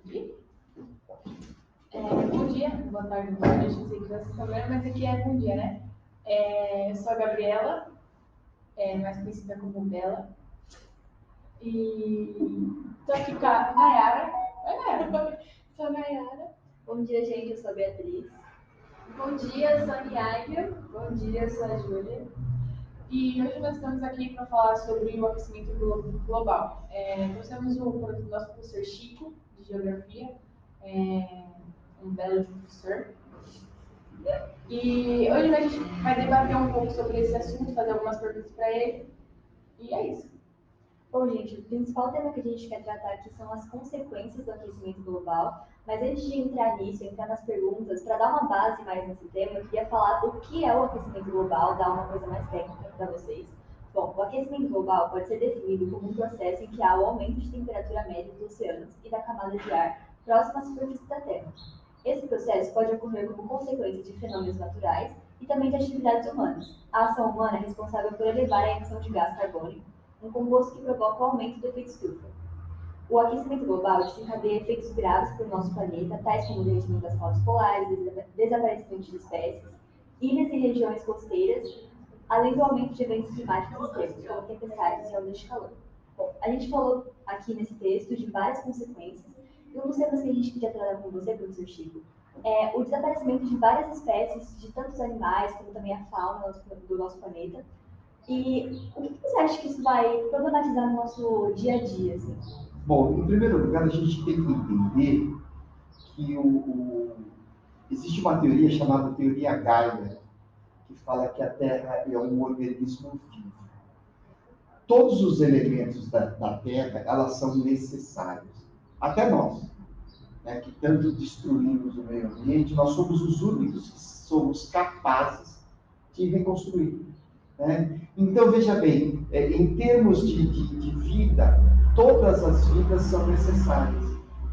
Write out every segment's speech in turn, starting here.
Bom dia, boa tarde, boa noite, não sei o que vocês estão vendo, mas aqui é bom dia, né? Eu sou a Gabriela, mais conhecida como Bela, e tô aqui com a Nayara. Oi, Nayara. Sou a Nayara. Bom dia, gente, eu sou a Beatriz. Bom dia, eu sou a Niágia. Bom dia, eu sou a Júlia. E hoje nós estamos aqui para falar sobre o aquecimento global. Trouxemos o nosso professor Chico, de Geografia, um belo professor. E hoje a gente vai debater um pouco sobre esse assunto, fazer algumas perguntas para ele. E é isso. Bom, gente, o principal tema que a gente quer tratar aqui são as consequências do aquecimento global. Mas antes de entrar nisso, entrar nas perguntas, para dar uma base mais nesse tema, eu queria falar o que é o aquecimento global, dar uma coisa mais técnica para vocês. Bom, o aquecimento global pode ser definido como um processo em que há o aumento de temperatura média dos oceanos e da camada de ar próxima à superfície da Terra. Esse processo pode ocorrer como consequência de fenômenos naturais e também de atividades humanas. A ação humana é responsável por elevar a emissão de gás carbônico, um composto que provoca o aumento do efeito estufa. O aquecimento global desencadeia efeitos graves para o nosso planeta, tais como o derretimento das calotas polares, desaparecimento de espécies, ilhas e regiões costeiras, além do aumento de eventos climáticos extremos, como tempestades e ondas de calor. Bom, a gente falou aqui nesse texto de várias consequências, e um dos temas que a gente queria tratar com você, professor Chico, é o desaparecimento de várias espécies, de tantos animais, como também a fauna do nosso planeta. E o que você acha que isso vai problematizar no nosso dia a dia? Assim? Bom, em primeiro lugar, a gente tem que entender que existe uma teoria chamada teoria Gaia, que fala que a Terra é um organismo vivo. Todos os elementos da Terra, elas são necessários. Até nós, né, que tanto destruímos o meio ambiente, nós somos os únicos que somos capazes de reconstruir. Né? Então, veja bem, em termos de vida, todas as vidas são necessárias,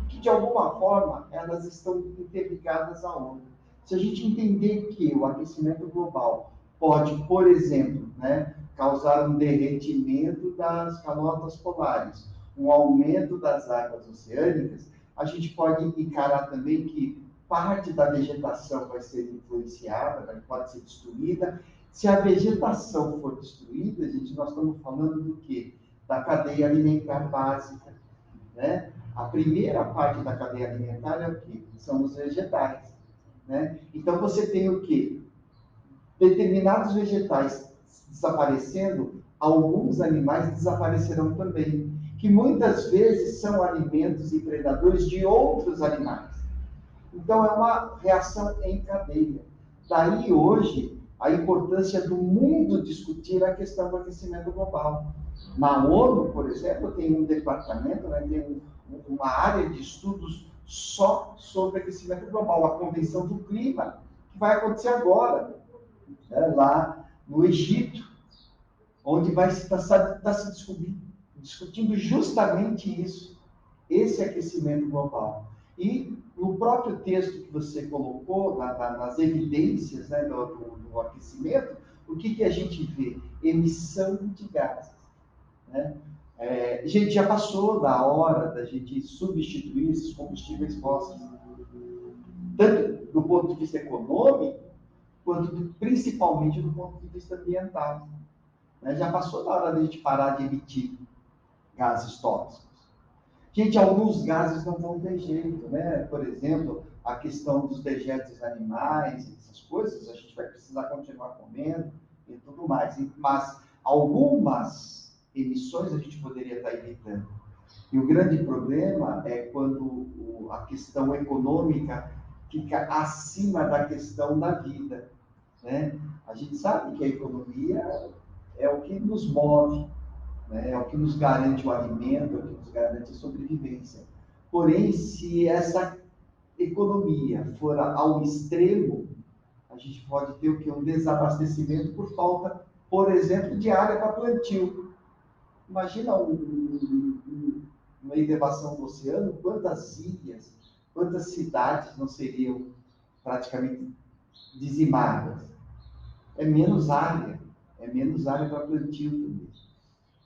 que de alguma forma elas estão interligadas a outra. Se a gente entender que o aquecimento global pode, por exemplo, né, causar um derretimento das calotas polares, um aumento das águas oceânicas, a gente pode encarar também que parte da vegetação vai ser influenciada, pode ser destruída. Se a vegetação for destruída, gente, nós estamos falando do quê? Da cadeia alimentar básica, né? A primeira parte da cadeia alimentar é o quê? São os vegetais, né? Então você tem o quê? Determinados vegetais desaparecendo, alguns animais desaparecerão também, que muitas vezes são alimentos e predadores de outros animais. Então é uma reação em cadeia. Daí hoje a importância do mundo discutir a questão do aquecimento global. Na ONU, por exemplo, tem um departamento, né, tem uma área de estudos só sobre aquecimento global, a Convenção do Clima, que vai acontecer agora, né, lá no Egito, onde vai estar se discutindo justamente isso, esse aquecimento global. E no próprio texto que você colocou, nas evidências, né, do aquecimento, o que a gente vê? Emissão de gases. Né? A gente já passou da hora da gente substituir esses combustíveis fósseis, tanto do ponto de vista econômico, quanto principalmente do ponto de vista ambiental. Né? Já passou da hora da gente parar de emitir gases tóxicos. Gente, alguns gases não vão ter jeito, né? Por exemplo, a questão dos dejetos animais, essas coisas, a gente vai precisar continuar comendo e tudo mais. Mas algumas emissões a gente poderia estar evitando. E o grande problema é quando a questão econômica fica acima da questão da vida, né? A gente sabe que a economia é o que nos move, né? É o que nos garante o alimento, é o que nos garante a sobrevivência. Porém, se essa economia for ao extremo, a gente pode ter o que? Um desabastecimento por falta, por exemplo, de área para plantio. Imagina uma elevação do oceano, quantas ilhas, quantas cidades não seriam praticamente dizimadas. É menos área para plantio também.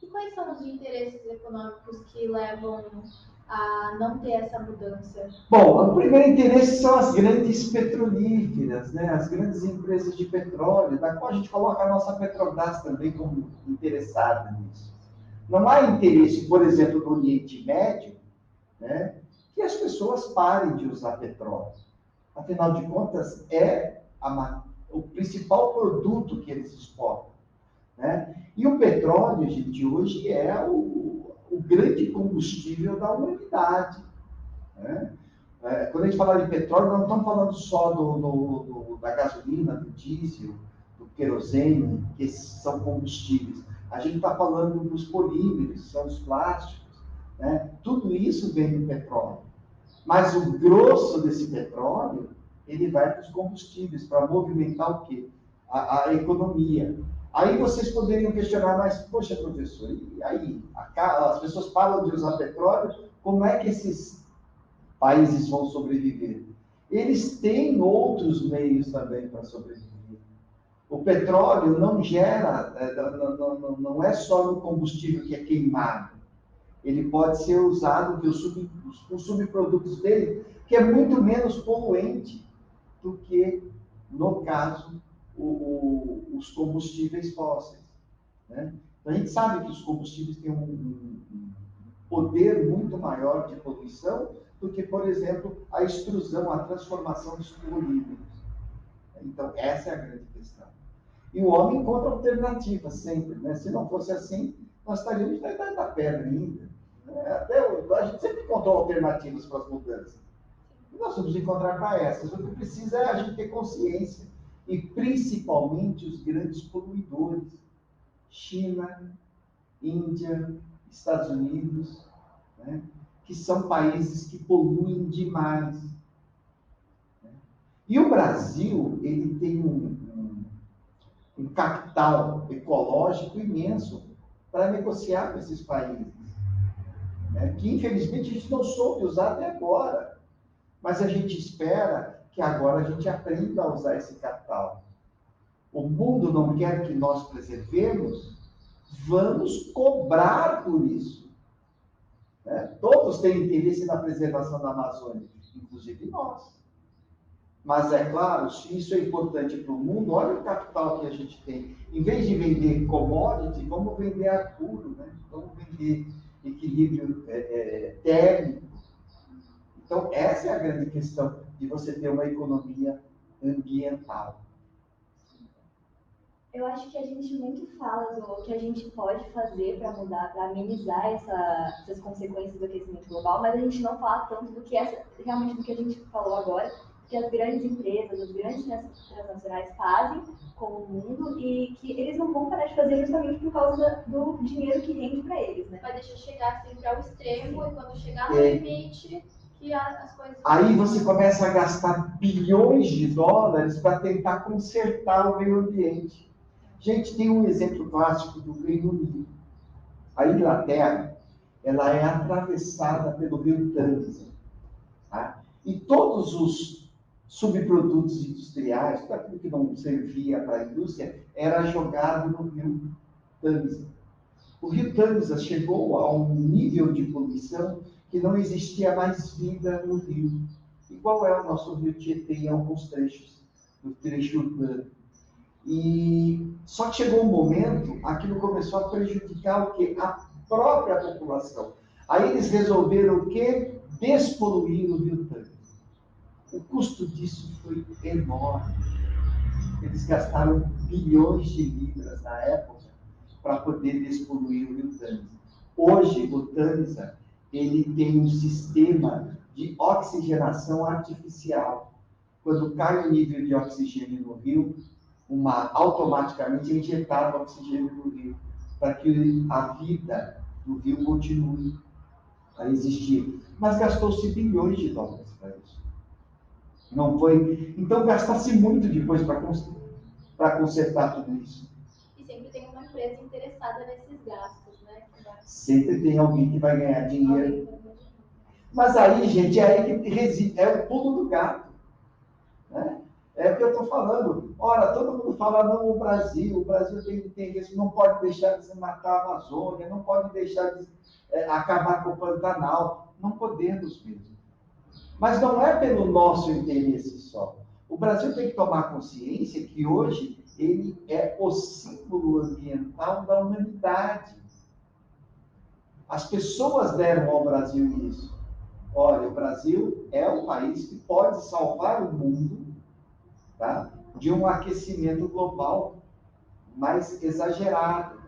E quais são os interesses econômicos que levam a não ter essa mudança? Bom, o primeiro interesse são as grandes petrolíferas, né? As grandes empresas de petróleo, da qual a gente coloca a nossa Petrobras também como interessada nisso. Não há interesse, por exemplo, no Oriente Médio, né, que as pessoas parem de usar petróleo. Afinal de contas, é o principal produto que eles exportam. Né? E o petróleo, gente, hoje é o grande combustível da humanidade. Né? Quando a gente fala de petróleo, não estamos falando só da gasolina, do diesel, do querosene, que são combustíveis. A gente está falando dos polímeros, são os plásticos. Né? Tudo isso vem do petróleo. Mas o grosso desse petróleo, ele vai para os combustíveis, para movimentar o quê? A economia. Aí vocês poderiam questionar, mas, poxa, professor, e aí? As pessoas param de usar petróleo, como é que esses países vão sobreviver? Eles têm outros meios também para sobreviver. O petróleo não gera, não é só no combustível que é queimado. Ele pode ser usado, os subprodutos dele, que é muito menos poluente do que, no caso, os combustíveis fósseis. Né? Então, a gente sabe que os combustíveis têm um poder muito maior de poluição do que, por exemplo, a extrusão, a transformação dos polímeros. Então, essa é a grande questão. E o homem encontra alternativas sempre. Né? Se não fosse assim, nós estaríamos na idade da pedra ainda. A gente sempre encontrou alternativas para as mudanças. E nós vamos encontrar para essas. O que precisa é a gente ter consciência. E principalmente os grandes poluidores. China, Índia, Estados Unidos, né? Que são países que poluem demais. E o Brasil, ele tem um capital ecológico imenso para negociar com esses países. Né? Que, infelizmente, a gente não soube usar até agora. Mas a gente espera que agora a gente aprenda a usar esse capital. O mundo não quer que nós preservemos, vamos cobrar por isso. Né? Todos têm interesse na preservação da Amazônia, inclusive nós. Mas, é claro, se isso é importante para o mundo, olha o capital que a gente tem. Em vez de vender commodity, vamos vender Arturo, né? Vamos vender equilíbrio térmico. Então, essa é a grande questão de você ter uma economia ambiental. Eu acho que a gente muito fala do que a gente pode fazer para mudar, para amenizar essas consequências do aquecimento global, mas a gente não fala tanto do que realmente do que a gente falou agora, que as grandes empresas, as grandes transnacionais fazem com o mundo e que eles não vão parar de fazer justamente por causa do dinheiro que rende para eles, né? Vai deixar chegar sempre ao extremo e quando chegar no limite, que as coisas... Aí você começa a gastar bilhões de dólares para tentar consertar o meio ambiente. Gente, tem um exemplo clássico do Reino Unido. A Inglaterra, ela é atravessada pelo rio Tâmisa. Tá? E todos os subprodutos industriais, tudo aquilo que não servia para a indústria, era jogado no rio Tâmisa. O rio Tâmisa chegou a um nível de poluição que não existia mais vida no rio. Igual é o nosso rio Tietê em alguns trechos, no trecho urbano. E só que chegou um momento, aquilo começou a prejudicar o quê? A própria população. Aí eles resolveram o quê? Despoluir o rio Tâmisa. O custo disso foi enorme. Eles gastaram bilhões de libras na época para poder despoluir o rio Tâmisa. Hoje, o Tâmisa, ele tem um sistema de oxigenação artificial. Quando cai o nível de oxigênio no rio, automaticamente é injetado oxigênio no rio, para que a vida do rio continue a existir. Mas gastou-se bilhões de dólares para isso. Não foi... Então, gastasse muito depois para consertar tudo isso. E sempre tem uma empresa interessada nesses gastos, né? Sempre tem alguém que vai ganhar dinheiro. Mas aí, gente, é aí que reside, é o pulo do gato. Né? É o que eu estou falando. Ora, todo mundo fala, não, o Brasil tem isso, não pode deixar de se matar a Amazônia, não pode deixar de acabar com o Pantanal. Não podemos mesmo. Mas não é pelo nosso interesse só. O Brasil tem que tomar consciência que hoje ele é o símbolo ambiental da humanidade. As pessoas deram ao Brasil isso. Olha, o Brasil é um país que pode salvar o mundo, tá, de um aquecimento global mais exagerado.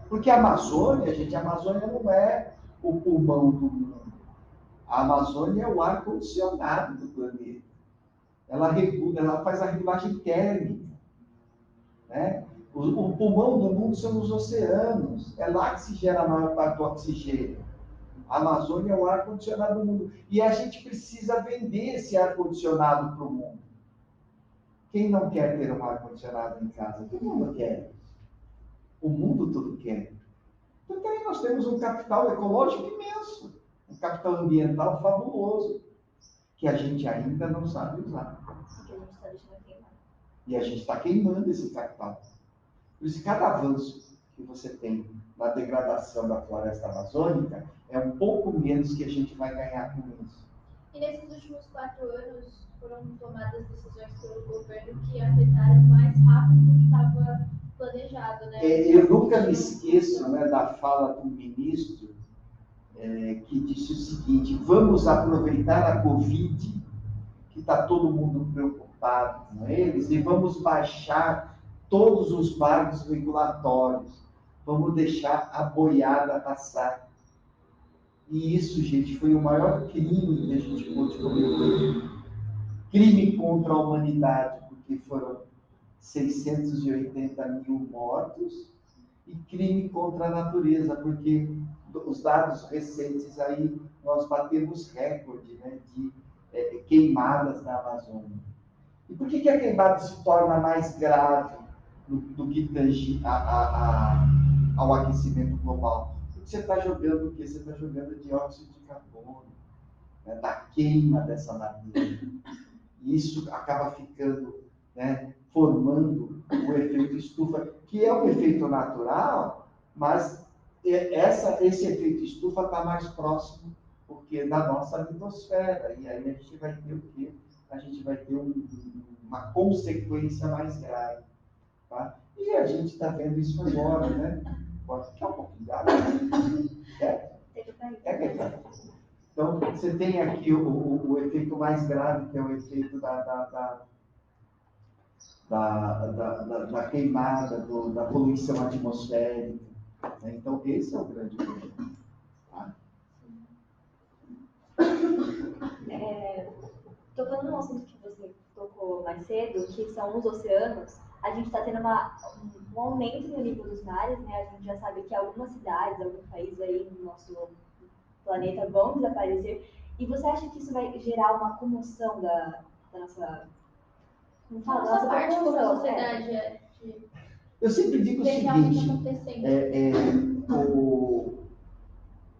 Porque a Amazônia, gente, a Amazônia não é o pulmão do mundo. A Amazônia é o ar-condicionado do planeta. Ela regula, ela faz a regulagem térmica, né? O pulmão do mundo são os oceanos. É lá que se gera a maior parte do oxigênio. A Amazônia é o ar-condicionado do mundo. E a gente precisa vender esse ar-condicionado para o mundo. Quem não quer ter um ar-condicionado em casa? Todo mundo quer. O mundo todo quer. Então aí nós temos um capital ecológico imenso. Um capital ambiental fabuloso. Que a gente ainda não sabe usar. E a gente está queimando esse capital. Por isso, cada avanço que você tem na degradação da floresta amazônica é um pouco menos que a gente vai ganhar com isso. E nesses últimos 4 anos foram tomadas decisões pelo governo que afetaram mais rápido do que estava planejado, né? Eu nunca me esqueço, né, da fala do ministro que disse o seguinte: vamos aproveitar a Covid, que está todo mundo preocupado com eles, e vamos baixar todos os marcos regulatórios. Vamos deixar a boiada passar. E isso, gente, foi o maior crime que a gente pôde cometer. Crime contra a humanidade, porque foram 680 mil mortos, e crime contra a natureza, porque os dados recentes aí, nós batemos recorde, né, de queimadas na Amazônia. E por que a queimada se torna mais grave do que tange ao aquecimento global? Porque você está jogando o quê? Você está jogando dióxido de carbono, né, da queima dessa madeira. E isso acaba ficando, né, formando o efeito estufa, que é um efeito natural, mas esse efeito estufa está mais próximo porque da nossa litosfera. E aí a gente vai ter o quê? A gente vai ter uma consequência mais grave. Tá? E a gente está vendo isso agora, né? Quer um pouquinho de água? Então, você tem aqui o efeito mais grave, que é o efeito da queimada, da poluição atmosférica. Né? Então, esse é o grande problema. Tá? Tocando no assunto que você tocou mais cedo, que são os oceanos, a gente está tendo um aumento no nível dos mares, né? A gente já sabe que algumas cidades, alguns países aí no nosso planeta vão desaparecer. E você acha que isso vai gerar uma comoção da nossa... Como fala? Nossa parte como sociedade Eu sempre digo o seguinte,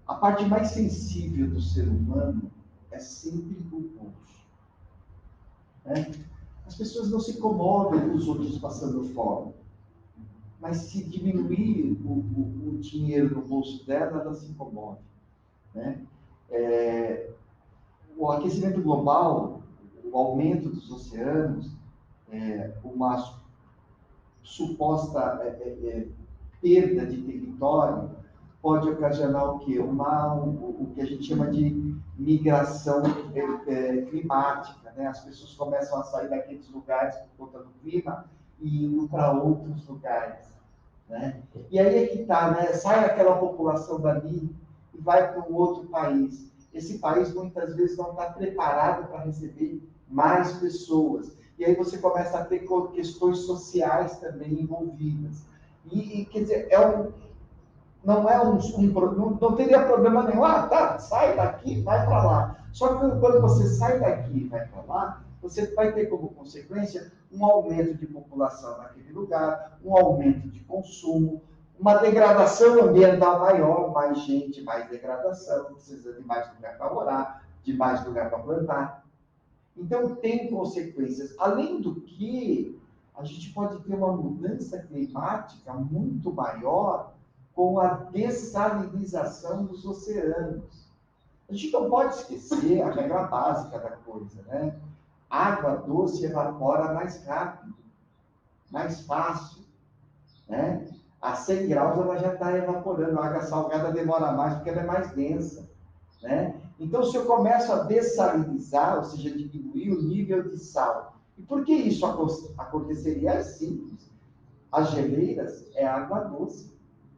a parte mais sensível do ser humano é sempre o bolso. Né? As pessoas não se comovem com os outros passando fome. Mas se diminuir o dinheiro no bolso dela, ela se comove. Né? O aquecimento global, o aumento dos oceanos, uma suposta perda de território, pode ocasionar o quê? O que a gente chama de migração climática. Né? As pessoas começam a sair daqueles lugares por conta do clima e indo para outros lugares. Né? E aí é que está, né? Sai aquela população dali e vai para um outro país. Esse país muitas vezes não está preparado para receber mais pessoas. E aí você começa a ter questões sociais também envolvidas. E quer dizer, não teria problema nenhum. Tá, sai daqui, vai para lá. Só que quando você sai daqui e vai para lá, você vai ter como consequência um aumento de população naquele lugar, um aumento de consumo, uma degradação ambiental maior, mais gente, mais degradação, precisa de mais lugar para morar, de mais lugar para plantar. Então, tem consequências. Além do que, a gente pode ter uma mudança climática muito maior com a dessalinização dos oceanos. A gente não pode esquecer a regra básica da coisa, né? Água doce evapora mais rápido, mais fácil, né? A 100 graus ela já está evaporando, a água salgada demora mais porque ela é mais densa, né? Então, se eu começo a dessalinizar, ou seja, diminuir o nível de sal, e por que isso aconteceria? É simples. As geleiras é água doce.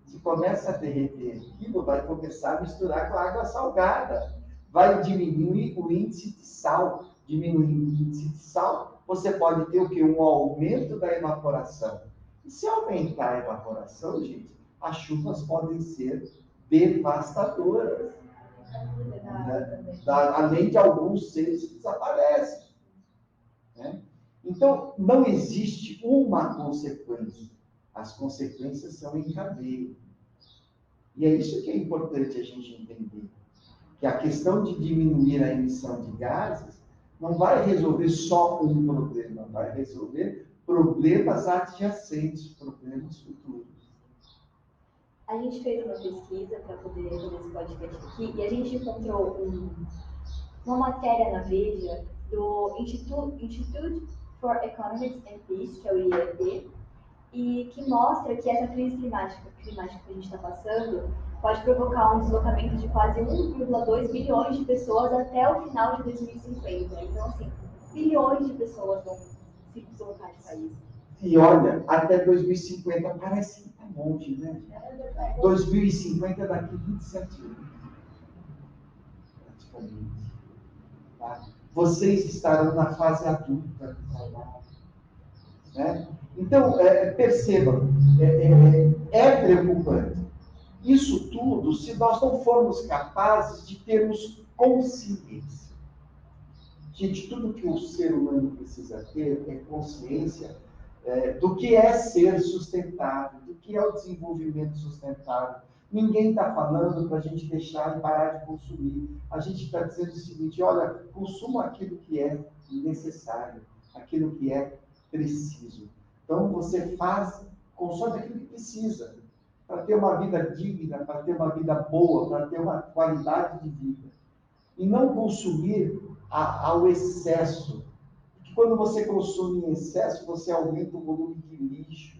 Se começa a derreter aquilo, vai começar a misturar com a água salgada. Vai diminuir o índice de sal. Diminuindo o índice de sal, você pode ter o quê? Um aumento da evaporação. E se aumentar a evaporação, gente, as chuvas podem ser devastadoras. Além de alguns seres que desaparecem. Né? Então, não existe uma consequência. As consequências são em cadeia. E é isso que é importante a gente entender. Que a questão de diminuir a emissão de gases não vai resolver só um problema, vai resolver problemas adjacentes, problemas futuros. A gente fez uma pesquisa para poder fazer esse podcast aqui e a gente encontrou uma matéria na Veja do Institute for Economics and Peace, que é o IEP, e que mostra que essa crise climática que a gente está passando pode provocar um deslocamento de quase 1,2 bilhões de pessoas até o final de 2050. Então, assim, bilhões de pessoas vão se deslocar de país. E olha, até 2050 parece que está longe, né? 2050 é daqui 27 anos. Praticamente. Tá? Vocês estarão na fase adulta do trabalho. Né? Então, percebam, é preocupante. Isso tudo, se nós não formos capazes de termos consciência. Gente, tudo que o ser humano precisa ter é consciência do que é ser sustentável, do que é o desenvolvimento sustentável. Ninguém está falando para a gente deixar e parar de consumir. A gente está dizendo o seguinte, olha, consuma aquilo que é necessário, aquilo que é preciso. Então, você consome aquilo que precisa, para ter uma vida digna, para ter uma vida boa, para ter uma qualidade de vida. E não consumir ao excesso. Porque quando você consome em excesso, você aumenta o volume de lixo,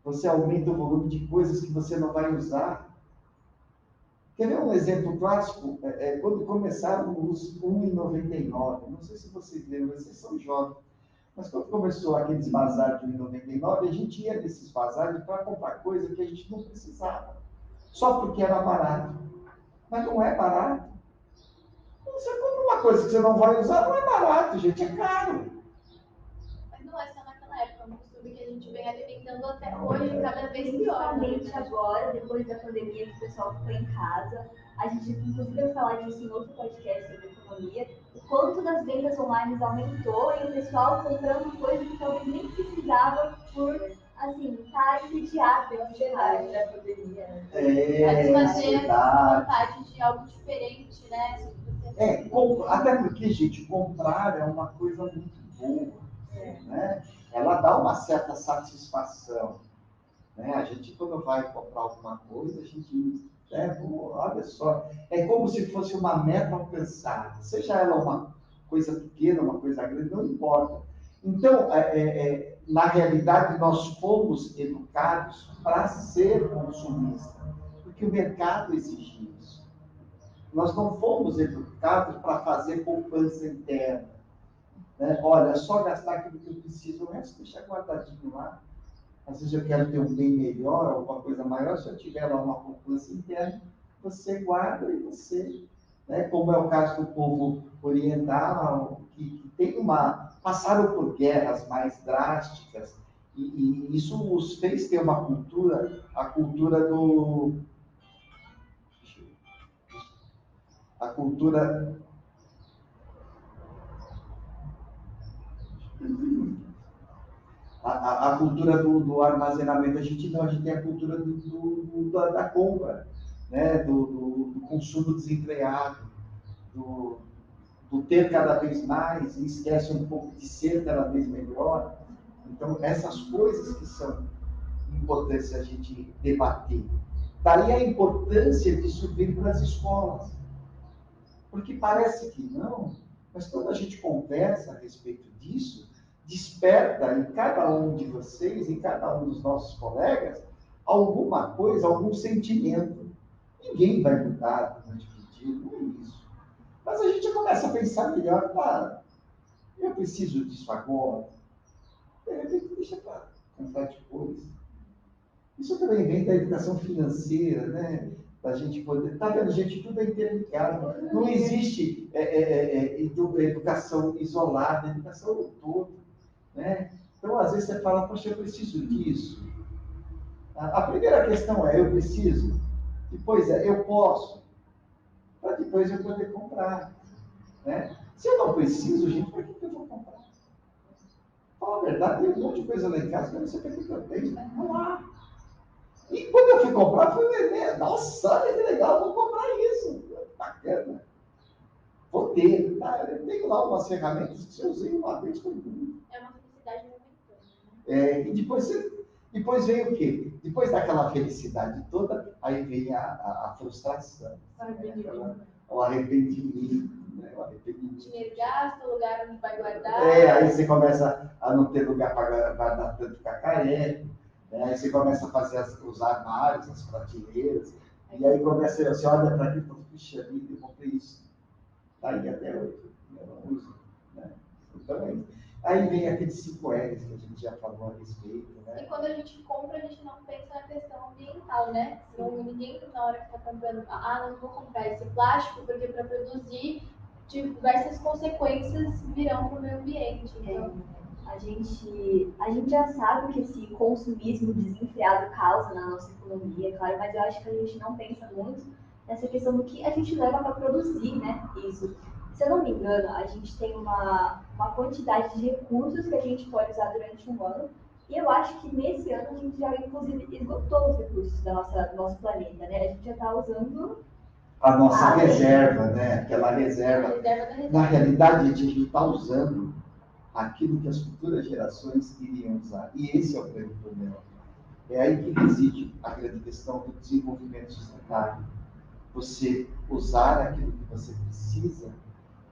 você aumenta o volume de coisas que você não vai usar. Quer ver um exemplo clássico? Quando começaram os 1,99, não sei se vocês lembram, vocês são jovens, mas quando começou aqueles bazares de 1,99, a gente ia nesses bazares para comprar coisa que a gente não precisava, só porque era barato. Mas não é barato. Você compra uma coisa que você não vai usar, não é barato, gente, é caro. Mas não é só naquela época, é um costume que a gente vem alimentando até hoje, cada vez pior. Principalmente agora, depois da pandemia, que o pessoal ficou em casa. A gente, inclusive, vai falar disso em outro podcast sobre economia. O quanto das vendas online aumentou e o pessoal comprando coisas que talvez nem precisava por, assim, estar entediado pela ansiedade da pandemia. Satisfazer a vontade de algo diferente, né? Até porque, gente, comprar é uma coisa muito boa. Né? Ela dá uma certa satisfação. Né? A gente, quando vai comprar alguma coisa, a gente... olha só, é como se fosse uma meta alcançada. Seja ela uma coisa pequena, uma coisa grande, não importa. Então, na realidade, nós fomos educados para ser consumista, porque o mercado exige isso. Nós não fomos educados para fazer poupança interna. Né? Olha, só gastar aquilo que eu preciso, o resto deixa guardadinho lá. Às vezes eu quero ter um bem melhor, alguma coisa maior, se eu tiver lá uma poupança interna, você guarda e você, né? Como é o caso do povo oriental, que passaram por guerras mais drásticas, e isso os fez ter uma cultura, a cultura a cultura do armazenamento. A gente tem a cultura da compra, né? do consumo desenfreado, do ter cada vez mais e esquece um pouco de ser cada vez melhor. Então, essas coisas que são importantes a gente debater. Daí a importância disso vir para as escolas. Porque parece que não, mas quando a gente conversa a respeito disso, desperta em cada um de vocês, em cada um dos nossos colegas, alguma coisa, algum sentimento. Ninguém vai mudar durante o dia, não é isso. Mas a gente começa a pensar melhor, tá? Eu preciso disso agora. De repente, deixa para comprar depois. Isso também vem da educação financeira, né? Da gente poder. Tá vendo, gente? Tudo é interligado. Não existe educação isolada, educação é o todo. Né? Então, às vezes, você fala, poxa, eu preciso disso. A primeira questão é, eu preciso? Depois é, eu posso? Para depois eu poder comprar. Né? Se eu não preciso, gente, para que eu vou comprar? Fala a verdade, tem um monte de coisa lá em casa que eu não sei para que eu tenho. Não há. E quando eu fui comprar, fui ver, nossa, olha que legal, vou comprar isso. Bacana. Vou ter. Tá? Eu tenho lá umas ferramentas que se eu usei uma vez, foi muito. É uma felicidade momentânea. E depois vem o quê? Depois daquela felicidade toda, aí vem a frustração. O arrependimento. Né? O arrependimento. Dinheiro gasto, lugar onde vai guardar. Aí você começa a não ter lugar para guardar tanto cacareco. Né? Aí você começa a fazer os armários, as prateleiras. E aí você olha para aquilo e fala, puxa vida, eu comprei isso. Tá aí até hoje. Eu não uso. Né? Então, aí vem aqueles 5 R's que a gente já falou a respeito. Né? E quando a gente compra, a gente não pensa na questão ambiental, né? Ninguém na hora que está comprando, não vou comprar esse plástico, porque para produzir diversas consequências virão para o meio ambiente. Então, a gente já sabe que esse consumismo desenfreado causa na nossa economia, claro, mas eu acho que a gente não pensa muito nessa questão do que a gente leva para produzir, né? Isso. Se eu não me engano, a gente tem uma quantidade de recursos que a gente pode usar durante um ano, e eu acho que nesse ano a gente já, inclusive, esgotou os recursos do nosso planeta, né? A gente já está usando a nossa reserva, né? Aquela reserva. Na realidade, a gente está usando aquilo que as futuras gerações iriam usar. E esse é o grande problema. É aí que reside a grande questão do desenvolvimento sustentável. Você usar aquilo que você precisa,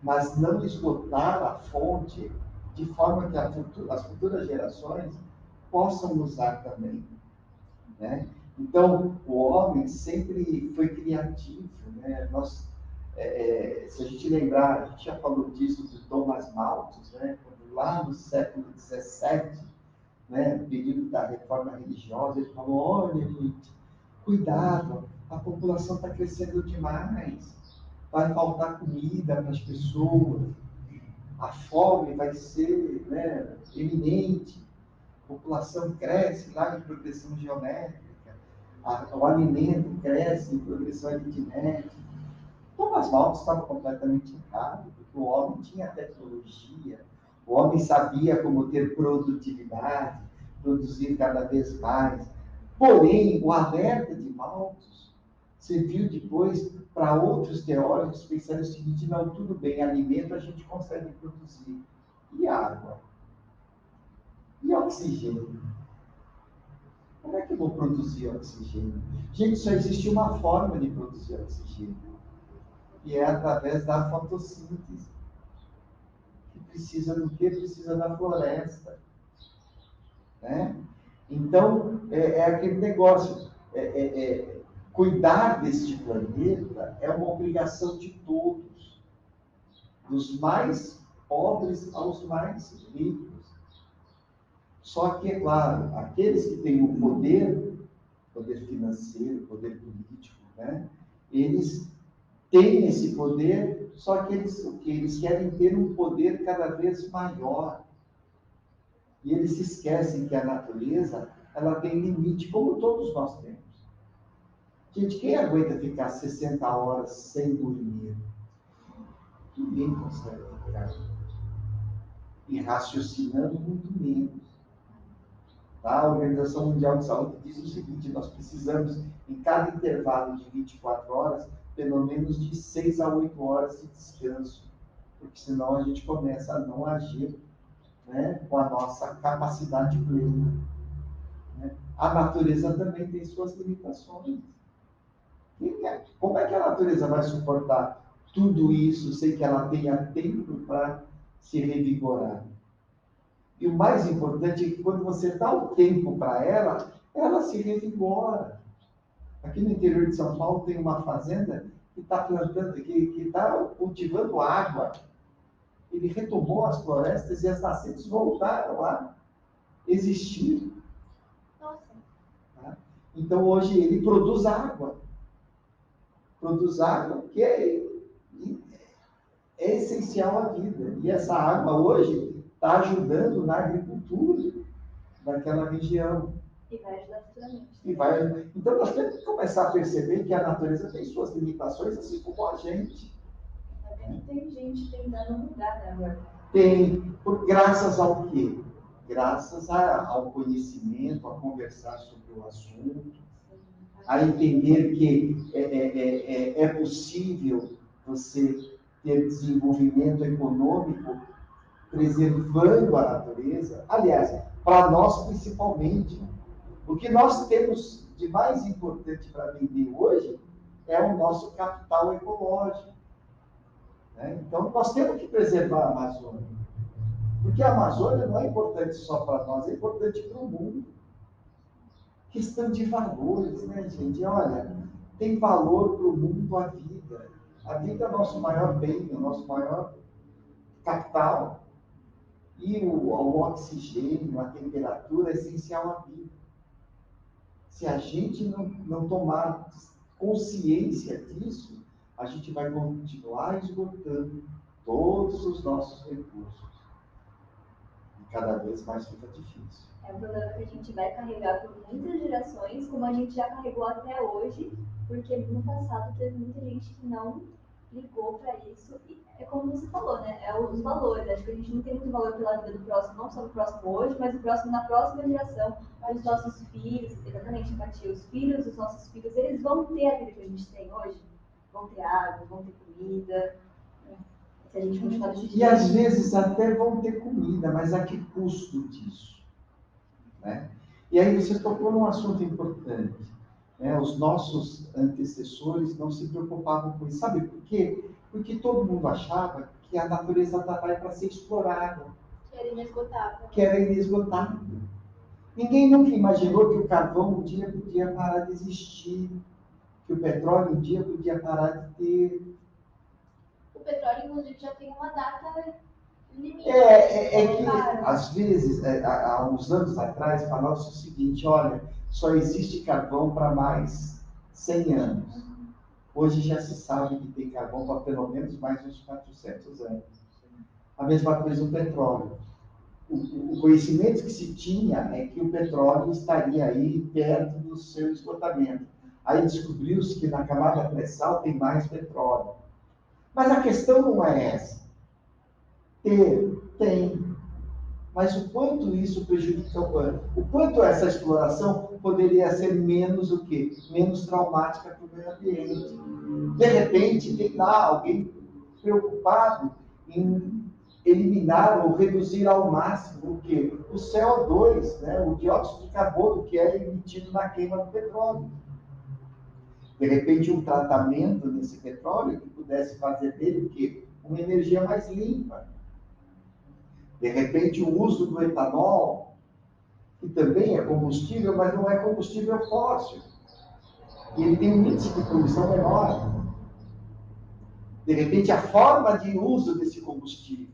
mas não esgotar a fonte de forma que as futuras gerações possam usar também. Né? Então, o homem sempre foi criativo. Né? Se a gente lembrar, a gente já falou disso do Thomas Malthus, né? Lá no século XVII, né? No período da reforma religiosa, ele falou, olha, gente, cuidado, a população está crescendo demais, vai faltar comida para as pessoas, a fome vai ser, né, eminente, a população cresce lá em progressão geométrica, o alimento cresce em progressão aritmética. Thomas Malthus estava completamente errado, porque o homem tinha tecnologia, o homem sabia como ter produtividade, produzir cada vez mais. Porém, o alerta de Malthus serviu depois para outros teóricos pensarem o seguinte, não, tudo bem, alimento a gente consegue produzir. E água? E oxigênio? Como é que eu vou produzir oxigênio? Gente, só existe uma forma de produzir oxigênio, que é através da fotossíntese. Que precisa do quê? Precisa da floresta. Né? Então, é aquele negócio. Cuidar deste planeta é uma obrigação de todos. Dos mais pobres aos mais ricos. Só que, é claro, aqueles que têm o poder financeiro, poder político, né? Eles têm esse poder, só que eles querem ter um poder cada vez maior. E eles se esquecem que a natureza, ela tem limite, como todos nós temos. Gente, quem aguenta ficar 60 horas sem dormir? Ninguém consegue ficar. E raciocinando muito menos. Tá? A Organização Mundial de Saúde diz o seguinte, nós precisamos, em cada intervalo de 24 horas, pelo menos de 6 a 8 horas de descanso, porque senão a gente começa a não agir, né, com a nossa capacidade plena. Né? A natureza também tem suas limitações. Como é que a natureza vai suportar tudo isso sem que ela tenha tempo para se revigorar. E o mais importante é que quando você dá o tempo para ela, ela se revigora. Aqui no interior de São Paulo tem uma fazenda que está plantando, que está cultivando água. Ele retomou as florestas e as nascentes voltaram a existir. Nossa. Tá? Então hoje ele produz água. Produz água que é essencial à vida. E essa água hoje está ajudando na agricultura daquela região. E vai ajudar futuramente. Então nós temos que começar a perceber que a natureza tem suas limitações, assim como a gente. Até que tem gente tentando mudar, né, agora? Tem, graças ao quê? Graças ao conhecimento, a conversar sobre o assunto, a entender que é possível você ter desenvolvimento econômico preservando a natureza. Aliás, para nós principalmente, o que nós temos de mais importante para vender hoje é o nosso capital ecológico. Né? Então, nós temos que preservar a Amazônia. Porque a Amazônia não é importante só para nós, é importante para o mundo. Questão de valores, né, gente? Olha, tem valor para o mundo a vida. A vida é o nosso maior bem, o nosso maior capital. E o oxigênio, a temperatura é essencial à vida. Se a gente não tomar consciência disso, a gente vai continuar esgotando todos os nossos recursos. E cada vez mais fica difícil. É um problema que a gente vai carregar por muitas gerações, como a gente já carregou até hoje, porque no passado teve muita gente que não ligou para isso. E é como você falou, né? É os valores. Acho que a gente não tem muito valor pela vida do próximo, não só do próximo hoje, mas do próximo na próxima geração. Os nossos filhos, exatamente, empatia, os filhos dos nossos filhos, eles vão ter a vida que a gente tem hoje. Vão ter água, vão ter comida. Se a gente continuar desse jeito. E às vezes até vão ter comida, mas a que custo disso? Né? E aí você tocou num assunto importante. Né? Os nossos antecessores não se preocupavam com isso. Sabe por quê? Porque todo mundo achava que a natureza estava aí para ser explorada. Que era inesgotável. Que era inesgotável. Ninguém nunca imaginou que o carvão um dia podia parar de existir, que o petróleo um dia podia parar de ter. O petróleo, inclusive, já tem uma data limite. Que, às vezes, há uns anos atrás, falava-se o seguinte: olha, só existe carvão para mais 100 anos. Hoje já se sabe que tem carvão para pelo menos mais uns 400 anos. A mesma coisa o petróleo. O conhecimento que se tinha é que o petróleo estaria aí perto do seu esgotamento. Aí descobriu-se que na camada pré-sal tem mais petróleo. Mas a questão não é essa. Tem. Mas o quanto isso prejudica o quanto? O quanto essa exploração poderia ser menos o quê? Menos traumática para o meio ambiente. De repente, tem lá alguém preocupado em eliminar ou reduzir ao máximo o quê? O CO2, né? O dióxido de carbono que é emitido na queima do petróleo. De repente, um tratamento nesse petróleo que pudesse fazer dele o quê? Uma energia mais limpa. De repente, o uso do etanol, que também é combustível, mas não é combustível fóssil. E ele tem um índice de poluição menor. De repente, a forma de uso desse combustível.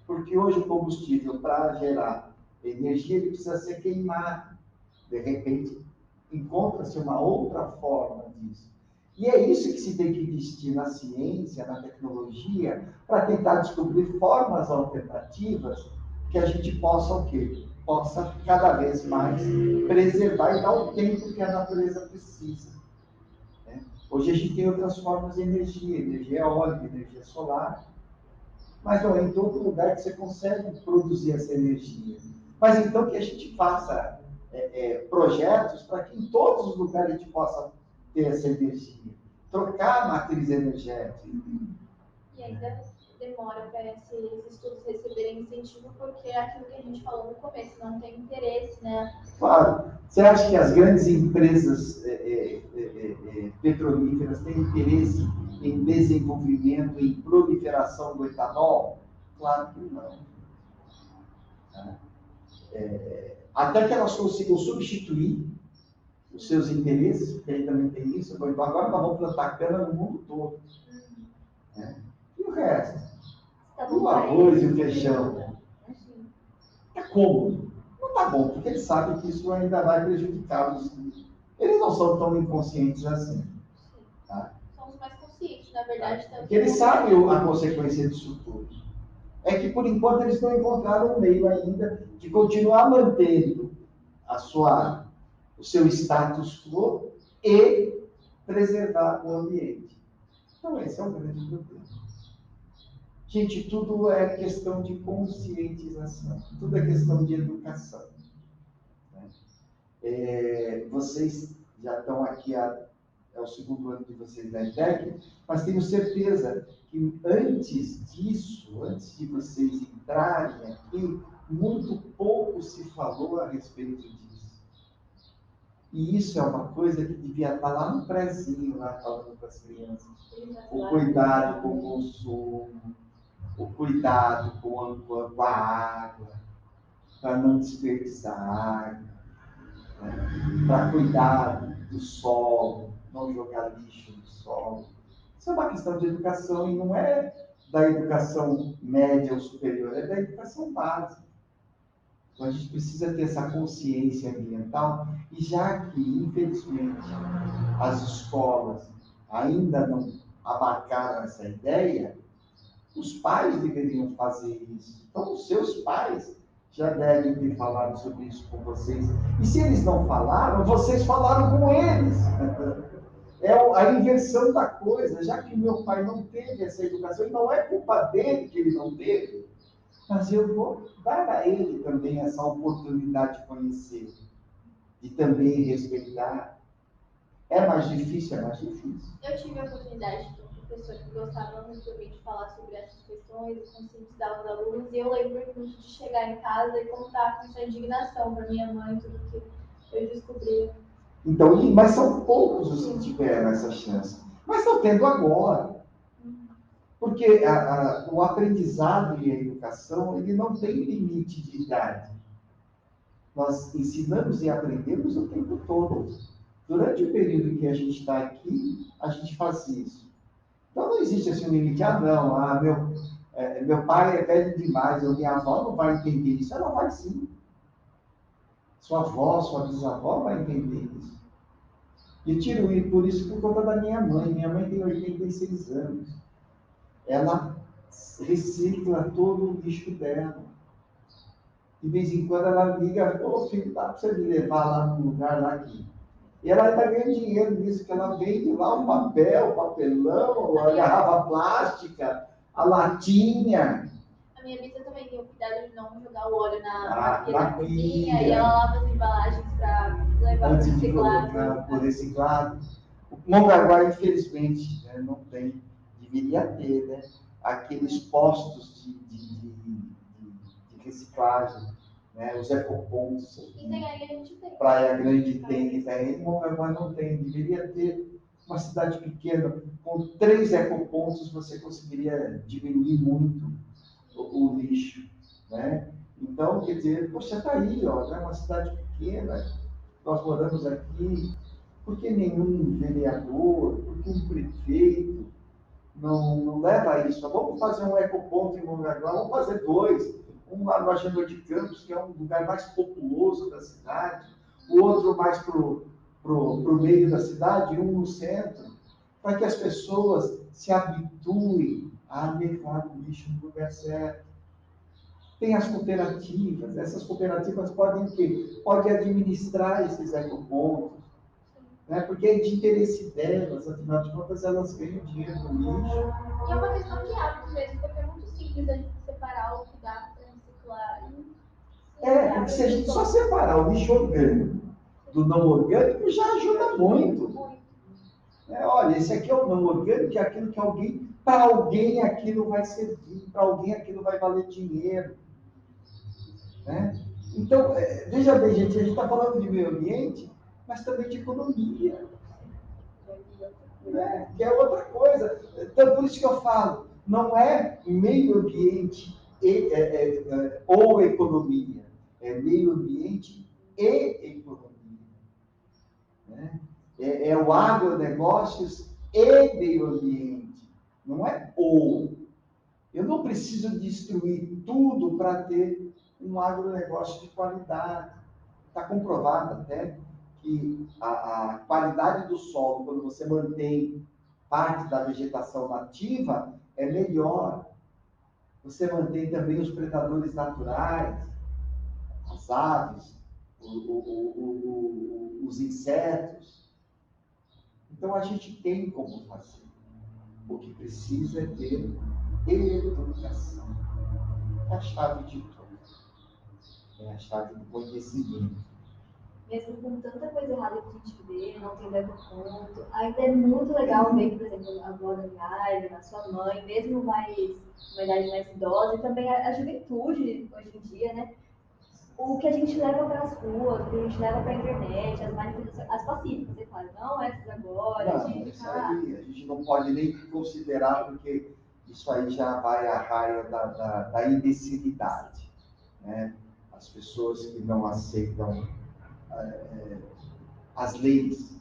Porque hoje o combustível, para gerar energia, ele precisa ser queimado. De repente, encontra-se uma outra forma disso. E é isso que se tem que investir na ciência, na tecnologia, para tentar descobrir formas alternativas que a gente possa o quê? Possa cada vez mais preservar e dar o tempo que a natureza precisa. Né? Hoje a gente tem outras formas de energia eólica, energia solar, mas não é em todo lugar que você consegue produzir essa energia. Mas então que a gente faça projetos para que em todos os lugares a gente possa ter essa energia, trocar a matriz energética. E ainda demora para esses estudos receberem incentivo, porque é aquilo que a gente falou no começo, não tem interesse, né? Claro. Você acha que as grandes empresas petrolíferas têm interesse em desenvolvimento, em proliferação do etanol? Claro que não. Até que elas consigam substituir os seus interesses, porque aí também tem isso. Então, agora nós vamos plantar cana no mundo todo. E o resto? E o arroz e o feijão? É cômodo. Não está bom, porque eles sabem que isso ainda vai prejudicá-los. Eles não são tão inconscientes assim. Tá? Somos mais conscientes, na verdade. Porque eles sabem a consequência disso tudo. É que, por enquanto, eles não encontraram um meio ainda de continuar mantendo o seu status quo e preservar o ambiente. Então, esse é um grande problema. Gente, tudo é questão de conscientização, tudo é questão de educação. Vocês já estão aqui, é o segundo ano de vocês na ETEC, mas tenho certeza que antes disso, antes de vocês entrarem aqui, muito pouco se falou a respeito disso. E isso é uma coisa que devia estar lá no prézinho, lá falando para as crianças. O cuidado com o consumo, o cuidado com a água, para não desperdiçar água, para cuidar do solo, não jogar lixo no solo. Isso é uma questão de educação e não é da educação média ou superior, é da educação básica. Então a gente precisa ter essa consciência ambiental e já que, infelizmente, as escolas ainda não abarcaram essa ideia, os pais deveriam fazer isso. Então, os seus pais já devem ter falado sobre isso com vocês. E se eles não falaram, vocês falaram com eles. É a inversão da coisa. Já que meu pai não teve essa educação, e não é culpa dele que ele não teve, mas eu vou dar a ele também essa oportunidade de conhecer, de também respeitar. É mais difícil? É mais difícil. Eu tive a oportunidade de um professor que gostava muito de falar sobre essas questões e conscientizar os alunos, e eu lembro muito de chegar em casa e contar com essa indignação para minha mãe, tudo que eu descobri. Então, mas são poucos os que tiveram essa chance. Mas estão tendo agora. Porque o aprendizado e a educação, ele não tem limite de idade. Nós ensinamos e aprendemos o tempo todo. Durante o período em que a gente está aqui, a gente faz isso. Então não existe assim um limite. Meu pai é velho demais, ou minha avó não vai entender isso. Ela vai sim. Sua avó, sua bisavó vai entender isso. E tiro por isso por conta da minha mãe. Minha mãe tem 86 anos. Ela recicla todo o lixo dela. De vez em quando ela liga, filho, dá para você me levar lá no lugar lá aqui. E ela ainda ganha dinheiro nisso, que ela vende lá o papel, o papelão, a garrafa plástica, a latinha. A minha bisa também tem o cuidado de não jogar o óleo na cozinha, e ela lava as embalagens para levar para antes de colocar por reciclado. O Mongaguá, infelizmente, não tem, deveria ter, né? Aqueles postos de reciclagem, né? Os ecopontos. E tem aí a gente tem. Praia Grande tem, Mongaguá não tem. Deveria ter uma cidade pequena, com 3 ecopontos você conseguiria diminuir muito o lixo, né? Então, quer dizer, poxa, está aí, ó, é uma cidade pequena, nós moramos aqui, por que nenhum vereador, por que um prefeito não leva isso? Vamos fazer um ecoponto em Mongaguá, vamos fazer 2, um lá no Agenor de Campos, que é um lugar mais populoso da cidade, o outro mais pro meio da cidade, um no centro, para que as pessoas se habituem a levar o lixo no lugar certo. Tem as cooperativas, essas cooperativas podem o quê? Podem administrar esses ecopontos, né? Porque é de interesse delas, afinal de contas, elas ganham dinheiro no lixo. E é uma questão de hábito mesmo, porque é muito simples a gente separar o que dá para reciclar. Porque se a gente só separar o lixo orgânico do não orgânico, já ajuda muito. Olha, esse aqui é o não orgânico, é aquilo que para alguém aquilo vai servir, para alguém aquilo vai valer dinheiro. Né? Então, veja bem, gente, a gente está falando de meio ambiente, mas também de economia. né? Que é outra coisa. Então, por isso que eu falo, não é meio ambiente ou economia, é meio ambiente e economia. Né? É o agronegócios e meio ambiente, não é ou. Eu não preciso destruir tudo para ter um agronegócio de qualidade. Está comprovado até que a qualidade do solo, quando você mantém parte da vegetação nativa, é melhor. Você mantém também os predadores naturais, as aves, os insetos. Então a gente tem como fazer. O que precisa é ter educação. É a chave de tudo. É a chave do conhecimento. Mesmo com tanta coisa errada que a gente vê, não tem leva ponto, ainda é muito legal ver que, por exemplo, a avó da minha a sua mãe, mesmo uma idade mais idosa, e também a juventude hoje em dia, né? O que a gente leva para as ruas, o que a gente leva para a internet, as manifestações, as pacíficas, é claro, não essas agora, Não, isso aí a gente não pode nem considerar, porque isso aí já vai à raia da imbecilidade. Né? As pessoas que não aceitam as leis.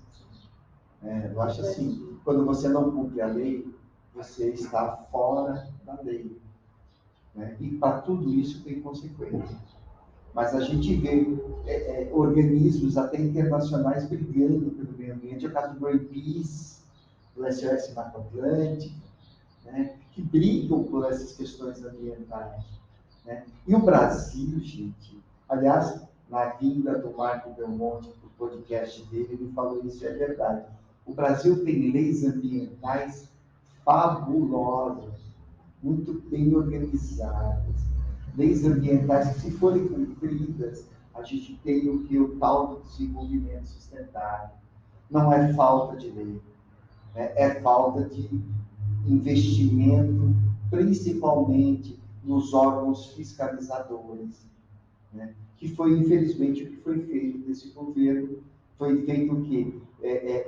Eu acho assim, quando você não cumpre a lei, você está fora da lei. Né? E para tudo isso tem consequência. Mas a gente vê organismos até internacionais brigando pelo meio ambiente, é o caso do Greenpeace, do SOS Mata Atlântica, né? Que brigam por essas questões ambientais. Né? E o Brasil, gente, aliás, na vinda do Marco Belmonte para o podcast dele, ele falou isso, é verdade. O Brasil tem leis ambientais fabulosas, muito bem organizadas. Leis ambientais que, se forem cumpridas, a gente tem o que? O tal do desenvolvimento sustentável. Não é falta de lei, né? É falta de investimento, principalmente nos órgãos fiscalizadores, né? Que foi, infelizmente, o que foi feito desse governo. Foi feito o quê?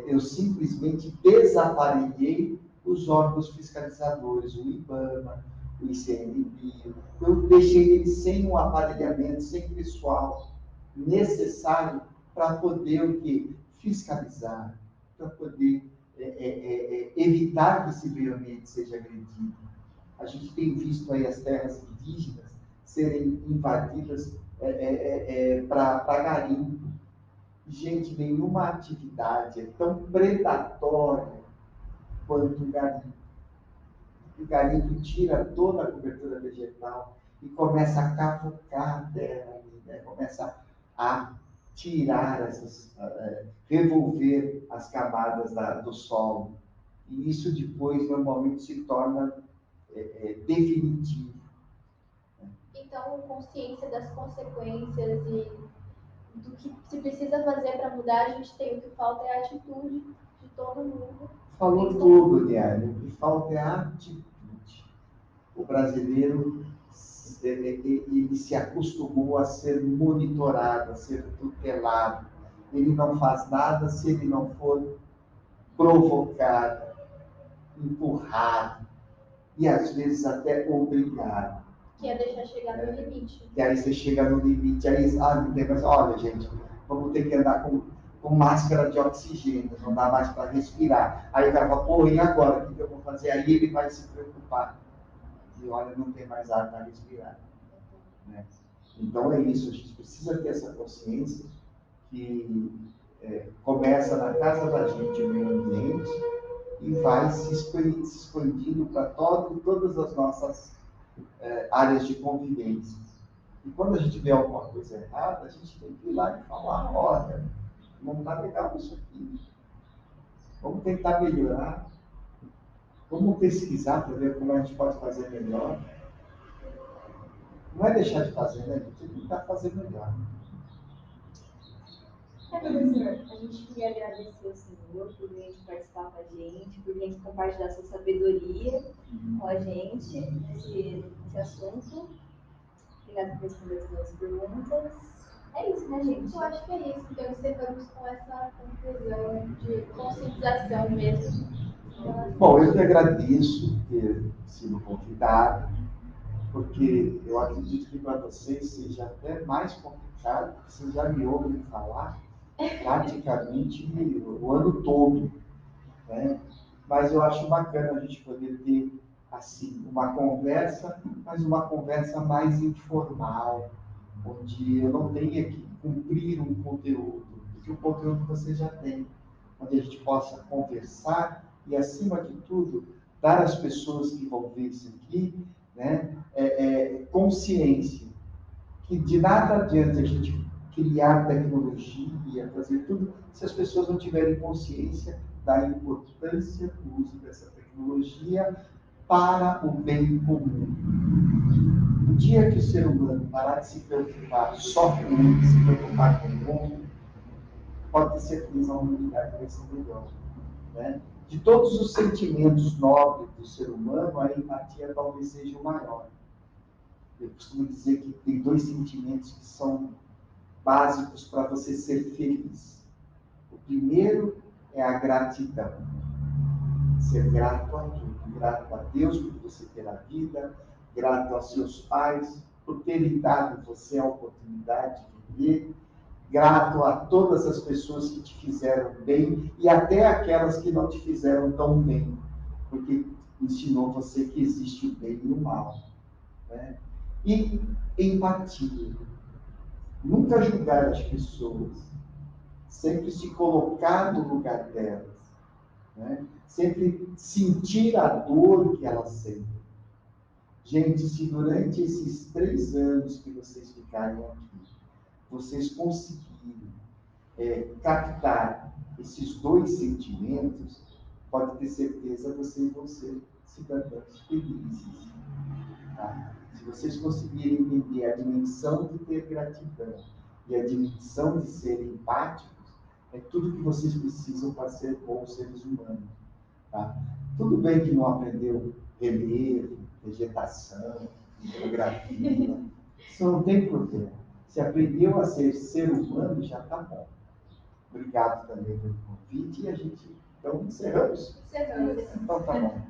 Eu simplesmente desaparelhei os órgãos fiscalizadores, o IBAMA, o ICMBio. Eu deixei eles sem um aparelhamento, sem pessoal necessário para poder o quê? Fiscalizar, para poder evitar que esse meio ambiente seja agredido. A gente tem visto aí as terras indígenas serem invadidas para garimpo. Gente, nenhuma atividade é tão predatória quanto o garimpo. O garimpo tira toda a cobertura vegetal e começa a cavucar a terra, né? Começa a tirar revolver as camadas do solo. E isso depois normalmente se torna definitivo. Então, consciência das consequências e do que se precisa fazer para mudar, a gente tem. O que falta é a atitude de todo mundo. Falou tudo, Diário. O que falta é a atitude. O brasileiro ele se acostumou a ser monitorado, a ser tutelado. Ele não faz nada se ele não for provocado, empurrado e às vezes até obrigado. Que é deixar chegar no limite. Que aí você chega no limite, aí não tem mais. Olha, gente, vamos ter que andar com máscara de oxigênio, não dá mais para respirar. Aí o cara fala, pô, e agora? O que eu vou fazer? Aí ele vai se preocupar. E olha, não tem mais ar para respirar. Né? Então é isso, a gente precisa ter essa consciência que começa na casa da gente, o meio ambiente, e vai se expandindo para todas as nossas áreas de convivência. E quando a gente vê alguma coisa errada, a gente tem que ir lá e falar, olha, não está legal isso aqui. Vamos tentar melhorar. Vamos pesquisar para ver como a gente pode fazer melhor. Não é deixar de fazer, né? A gente tem que tentar fazer melhor. Professor, a gente queria agradecer ao senhor por vir participar com a gente, por vir compartilhar sua sabedoria com a gente nesse assunto. Obrigada por responder as nossas perguntas. É isso, né, gente? Eu acho que é isso. Então, encerramos com essa conclusão de conscientização mesmo Bom, eu que agradeço ter sido convidado, porque eu acredito que para vocês seja até mais complicado, porque vocês já me ouvem falar praticamente o ano todo, né? Mas eu acho bacana a gente poder ter, assim, uma conversa, mas uma conversa mais informal, onde eu não tenha que cumprir um conteúdo, porque o conteúdo você já tem, onde a gente possa conversar e, acima de tudo, dar às pessoas que vão ver isso aqui, né, consciência, que de nada adianta a gente criar tecnologia, fazer tudo, se as pessoas não tiverem consciência da importância do uso dessa tecnologia para o bem comum. O dia que o ser humano parar de se preocupar só com ele, se preocupar com o mundo, pode ter certeza que a humanidade vai ser melhor, né? De todos os sentimentos nobres do ser humano, a empatia talvez seja o maior. Eu costumo dizer que tem dois sentimentos que são básicos para você ser feliz. O primeiro é a gratidão. Ser grato a tudo. Grato a Deus por você ter a vida, grato aos seus pais por terem dado você a oportunidade de viver, grato a todas as pessoas que te fizeram bem e até aquelas que não te fizeram tão bem, porque ensinou você que existe o bem e o mal, né? E empatia. Nunca julgar as pessoas, sempre se colocar no lugar delas, né? Sempre sentir a dor que elas sentem. Gente, se durante esses 3 anos que vocês ficarem aqui, vocês conseguirem captar esses dois sentimentos, pode ter certeza vocês vão ser cidadãos felizes. Tá? Se vocês conseguirem entender a dimensão de ter gratidão e a dimensão de ser empáticos, é tudo que vocês precisam para ser bons seres humanos. Tá? Tudo bem que não aprendeu relevo, vegetação, hidrografia, isso não tem problema. Se aprendeu a ser ser humano, já está bom. Obrigado também pelo convite e a gente, então, encerramos? Encerramos. Então tá bom.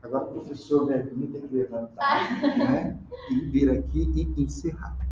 Agora o professor Verguinho tem que levantar, né, e vir aqui e encerrar.